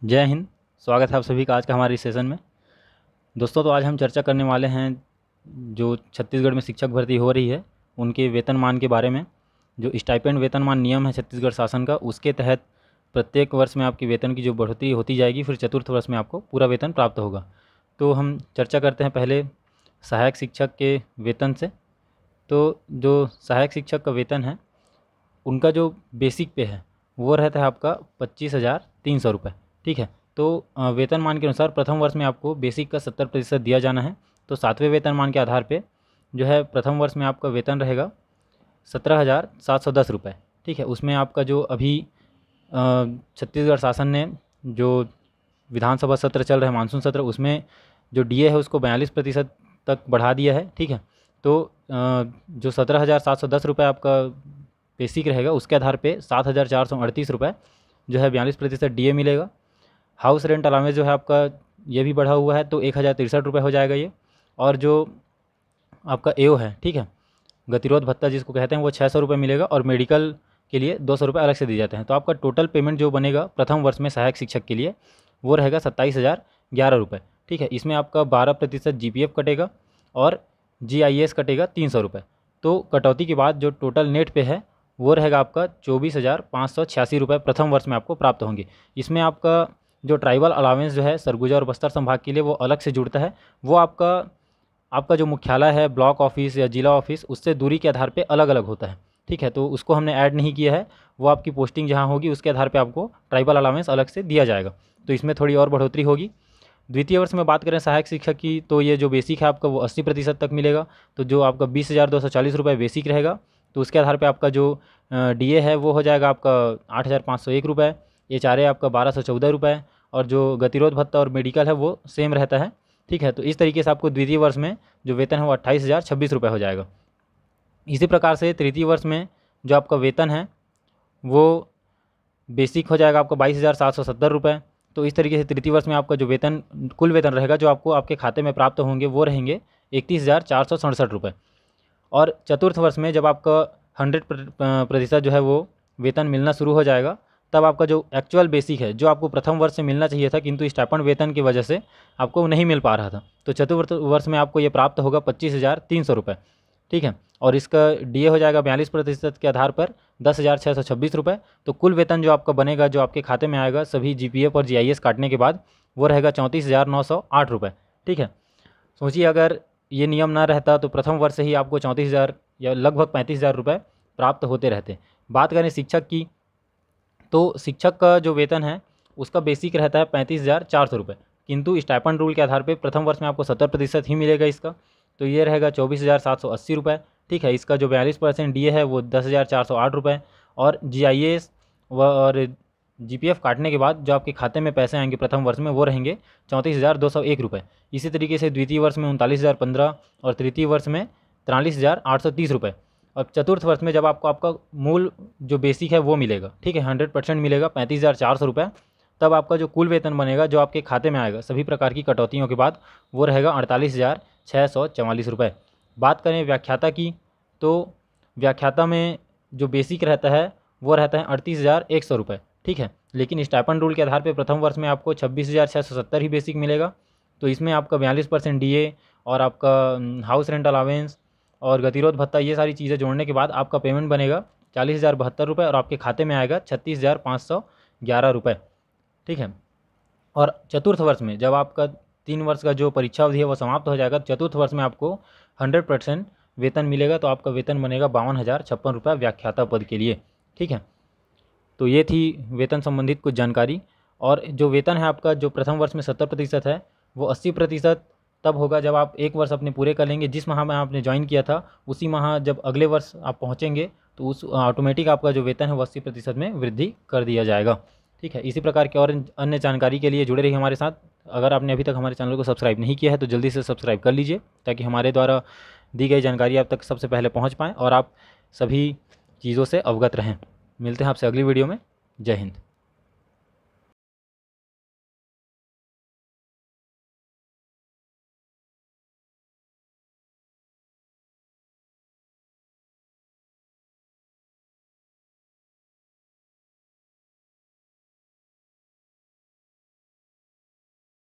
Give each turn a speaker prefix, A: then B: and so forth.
A: जय हिंद। स्वागत है आप सभी का आज का हमारे इस सेशन में। दोस्तों, तो आज हम चर्चा करने वाले हैं जो छत्तीसगढ़ में शिक्षक भर्ती हो रही है उनके वेतनमान के बारे में। जो स्टाइपेंड वेतनमान नियम है छत्तीसगढ़ शासन का, उसके तहत प्रत्येक वर्ष में आपकी वेतन की जो बढ़ोतरी होती जाएगी, फिर चतुर्थ वर्ष में आपको पूरा वेतन प्राप्त होगा। तो हम चर्चा करते हैं पहले सहायक शिक्षक के वेतन से। तो जो सहायक शिक्षक का वेतन है उनका जो बेसिक पे है वो रहता है आपका 25,300 रुपये। ठीक है। तो वेतनमान के अनुसार प्रथम वर्ष में आपको बेसिक का 70% दिया जाना है। तो 7वें वेतनमान के आधार पे जो है प्रथम वर्ष में आपका वेतन रहेगा 17,710 रुपये। ठीक है। उसमें आपका जो अभी छत्तीसगढ़ शासन ने जो विधानसभा सत्र चल रहा है, मानसून सत्र, उसमें जो डीए है उसको 42% तक बढ़ा दिया है। ठीक है। तो जो 17,710 रुपये आपका बेसिक रहेगा, उसके आधार पे 7,438 रुपये जो है 42% डीए मिलेगा। हाउस रेंट अलाउंस जो है आपका ये भी बढ़ा हुआ है, तो 1,063 रुपये हो जाएगा ये। और जो आपका एओ है, ठीक है, गतिरोध भत्ता जिसको कहते हैं, वो 600 रुपये मिलेगा। और मेडिकल के लिए 200 रुपये अलग से दिए जाते हैं। तो आपका टोटल पेमेंट जो बनेगा प्रथम वर्ष में सहायक शिक्षक के लिए वो रहेगा 27,011 रुपये। ठीक है। इसमें आपका 12% जीपीएफ कटेगा और जीआईएस कटेगा 300 रुपये। तो कटौती के बाद जो टोटल नेट पे है वो रहेगा आपका 24,586 रुपये प्रथम वर्ष में आपको प्राप्त होंगे। इसमें आपका जो ट्राइबल अलावेंस जो है सरगुजा और बस्तर संभाग के लिए वो अलग से जुड़ता है। वो आपका जो मुख्यालय है, ब्लॉक ऑफिस या जिला ऑफिस, उससे दूरी के आधार पे अलग अलग होता है। ठीक है। तो उसको हमने ऐड नहीं किया है। वो आपकी पोस्टिंग जहाँ होगी उसके आधार पे आपको ट्राइबल अलावेंस अलग से दिया जाएगा। तो इसमें थोड़ी और बढ़ोतरी होगी। द्वितीय वर्ष में बात करें सहायक शिक्षक की, तो ये जो बेसिक है आपका वो 80% तक मिलेगा। तो जो आपका 20,240 रुपये बेसिक रहेगा, तो उसके आधार पे आपका जो डीए है वो हो जाएगा आपका 8,501 रुपये। एचआरए आपका 1,214 रुपये। और जो गतिरोध भत्ता और मेडिकल है वो सेम रहता है। ठीक है। तो इस तरीके से आपको द्वितीय वर्ष में जो वेतन है वो 28,026 रुपये हो जाएगा। इसी प्रकार से तृतीय वर्ष में जो आपका वेतन है वो बेसिक हो जाएगा आपका 22,770 रुपये। तो इस तरीके से तृतीय वर्ष में आपका जो वेतन, कुल वेतन रहेगा जो आपको आपके खाते में प्राप्त होंगे, वो रहेंगे 31,467 रुपये। और चतुर्थ वर्ष में जब आपका 100% जो है वो वेतन मिलना शुरू हो जाएगा, तब आपका जो एक्चुअल बेसिक है जो आपको प्रथम वर्ष से मिलना चाहिए था, किंतु स्टाइपेंड वेतन की वजह से आपको नहीं मिल पा रहा था, तो चतुर्थ वर्ष में आपको ये प्राप्त होगा 25,300 रुपये। ठीक है। और इसका डीए हो जाएगा 42% के आधार पर 10,626 रुपये। तो कुल वेतन जो आपका बनेगा, जो आपके खाते में आएगा सभी जीपीएफ और जीआईएस काटने के बाद, वो रहेगा 34,908 रुपये। ठीक है। सोचिए अगर ये नियम ना रहता तो प्रथम वर्ष से ही आपको 34,000 या लगभग 35,000 रुपये प्राप्त होते रहते। बात करें शिक्षक की, तो शिक्षक का जो वेतन है उसका बेसिक रहता है 35,400 रुपये, किंतु स्टाइपेंड रूल के आधार पे प्रथम वर्ष में आपको 70% ही मिलेगा इसका। तो ये रहेगा 24,780 रुपये। ठीक है। इसका जो 42% डीए है वो 10,408 रुपये। और जीआईएस और जीपीएफ काटने के बाद जो आपके खाते में पैसे आएंगे प्रथम वर्ष में वो रहेंगे 34,201 रुपये। इसी तरीके से द्वितीय वर्ष में 39,015 और तृतीय वर्ष में 43,830 रुपये। और चतुर्थ वर्ष में जब आपको आपका मूल जो बेसिक है वो मिलेगा, ठीक है, 100% मिलेगा 35,400 रुपये, तब आपका जो कुल वेतन बनेगा जो आपके खाते में आएगा सभी प्रकार की कटौतियों के बाद, वो रहेगा 48,644 रुपये। बात करें व्याख्याता की, तो व्याख्याता में जो बेसिक रहता है वो रहता है 38,100 रुपये। ठीक है। लेकिन स्टाइपेंड रूल के आधार पे प्रथम वर्ष में आपको 26,670 ही बेसिक मिलेगा। तो इसमें आपका 42% डीए और आपका हाउस रेंट अलावेंस और गतिरोध भत्ता, ये सारी चीज़ें जोड़ने के बाद आपका पेमेंट बनेगा 40,072 रुपये और आपके खाते में आएगा 36,511 रुपये। ठीक है। और चतुर्थ वर्ष में जब आपका 3 वर्ष का जो परीक्षा अवधि है वो समाप्त हो जाएगा, चतुर्थ वर्ष में आपको 100% वेतन मिलेगा। तो आपका वेतन बनेगा 52,056 रुपये व्याख्याता पद के लिए। ठीक है। तो ये थी वेतन संबंधित कुछ जानकारी। और जो वेतन है आपका जो प्रथम वर्ष में 70% है, वो 80% तब होगा जब आप एक वर्ष अपने पूरे कर लेंगे। जिस माह में आपने ज्वाइन किया था उसी माह जब अगले वर्ष आप पहुँचेंगे तो उस ऑटोमेटिक आपका जो वेतन है वो 80% में वृद्धि कर दिया जाएगा। ठीक है। इसी प्रकार के और अन्य जानकारी के लिए जुड़े रहिए हमारे साथ। अगर आपने अभी तक हमारे चैनल को सब्सक्राइब नहीं किया है तो जल्दी से सब्सक्राइब कर लीजिए, ताकि हमारे द्वारा दी गई जानकारी आप तक सबसे पहले पहुंच पाएँ और आप सभी चीज़ों से अवगत रहें। मिलते हैं आपसे अगली वीडियो में। जय हिंद।